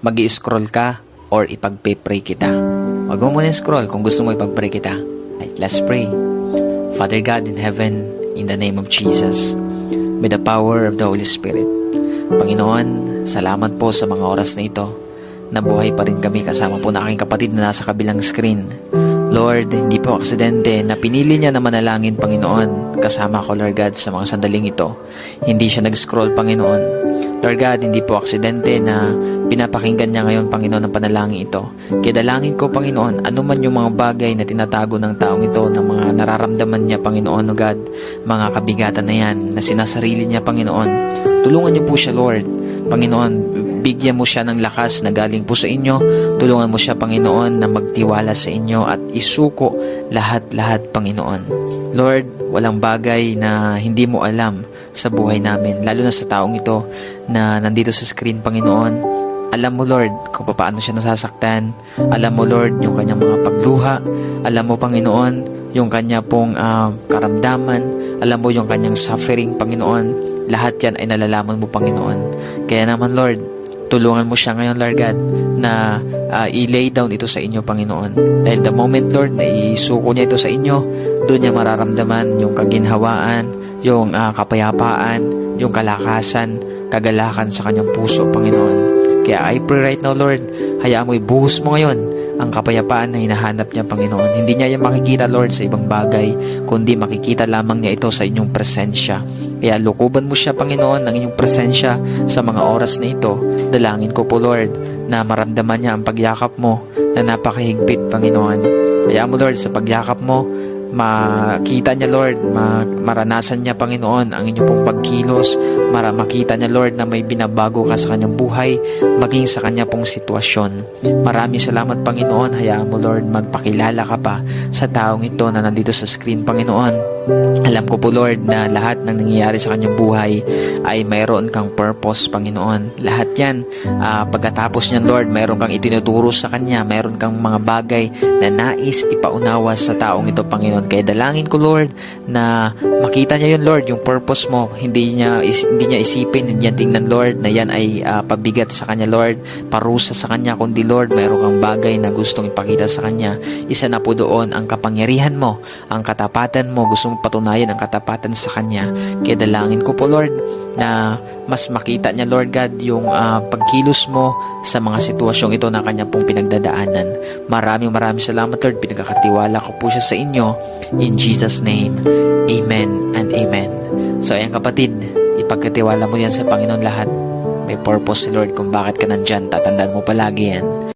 Mag-i-scroll ka or ipagpe-pray kita. Wag mo muna scroll kung gusto mo ipag-pray kita. Right, let's pray. Father God in heaven, in the name of Jesus, with the power of the Holy Spirit, Panginoon, salamat po sa mga oras na ito. Nabuhay pa rin kami kasama po na aking kapatid na nasa kabilang screen. Lord, hindi po aksidente na pinili niya na manalangin, Panginoon, kasama ko, Lord God, sa mga sandaling ito. Hindi siya nag-scroll, Panginoon. Lord God, hindi po aksidente na pinapakinggan niya ngayon, Panginoon, ang panalangin ito. Kaya dalangin ko, Panginoon, anuman yung mga bagay na tinatago ng taong ito, ng mga nararamdaman niya, Panginoon, O God, mga kabigatan na yan, na sinasarili niya, Panginoon. Tulungan niyo po siya, Lord. Panginoon, bigyan mo siya ng lakas na galing po sa inyo. Tulungan mo siya, Panginoon, na magtiwala sa inyo at isuko lahat-lahat, Panginoon. Lord, walang bagay na hindi mo alam sa buhay namin, lalo na sa taong ito na nandito sa screen, Panginoon. Alam mo, Lord, kung paano siya nasasaktan. Alam mo, Lord, yung kanyang mga pagluha. Alam mo, Panginoon, yung kanya pong karamdaman. Alam mo yung kanyang suffering, Panginoon. Lahat yan ay nalalaman mo, Panginoon. Kaya naman, Lord, tulungan mo siya ngayon, Lord God, na i-lay down ito sa inyo, Panginoon. Dahil the moment, Lord, na isuko niya ito sa inyo, doon niya mararamdaman yung kaginhawaan, yung kapayapaan, yung kalakasan, kagalakan sa kanyang puso, Panginoon. Kaya I pray right now, Lord, hayaan mo ibuhos mo ngayon ang kapayapaan na hinahanap niya, Panginoon. Hindi niya yan makikita, Lord, sa ibang bagay, kundi makikita lamang niya ito sa inyong presensya. Kaya lukuban mo siya, Panginoon, ng inyong presensya sa mga oras na ito. Dalangin ko po, Lord, na maramdaman niya ang pagyakap mo na napakahigpit, Panginoon. Kaya mo, Lord, sa pagyakap mo, makita niya, Lord, maranasan niya, Panginoon, ang inyong pong pagkilos, makita niya, Lord, na may binabago ka sa kanyang buhay, maging sa kanya pong sitwasyon. Maraming salamat, Panginoon. Hayaan mo, Lord, magpakilala ka pa sa taong ito na nandito sa screen, Panginoon. Alam ko po, Lord, na lahat ng nangyayari sa kanyang buhay ay mayroon kang purpose, Panginoon. Lahat yan, pagkatapos niyan, Lord, mayroon kang itinuturo sa kanya, mayroon kang mga bagay na nais ipaunawa sa taong ito, Panginoon. Kaya dalangin ko, Lord, na makita niya yun, Lord, yung purpose mo. Hindi niya isipin, hindi niya tingnan, Lord, na yan ay pabigat sa kanya, Lord, parusa sa kanya, kundi, Lord, mayroon kang bagay na gustong ipakita sa kanya. Isa na po doon ang kapangyarihan mo, ang katapatan mo, gustong patunayan ang katapatan sa kanya. Kaya dalangin ko po, Lord, na mas makita niya, Lord God, yung pagkilos mo sa mga sitwasyong ito na kanya pong pinagdadaanan. Maraming salamat, Lord. Pinagkakatiwala ko po siya sa inyo. In Jesus' name, Amen and Amen. So, ayan kapatid, ipagkatiwala mo yan sa Panginoon lahat. May purpose si Lord kung bakit ka nandyan. Tatandaan mo palagi yan.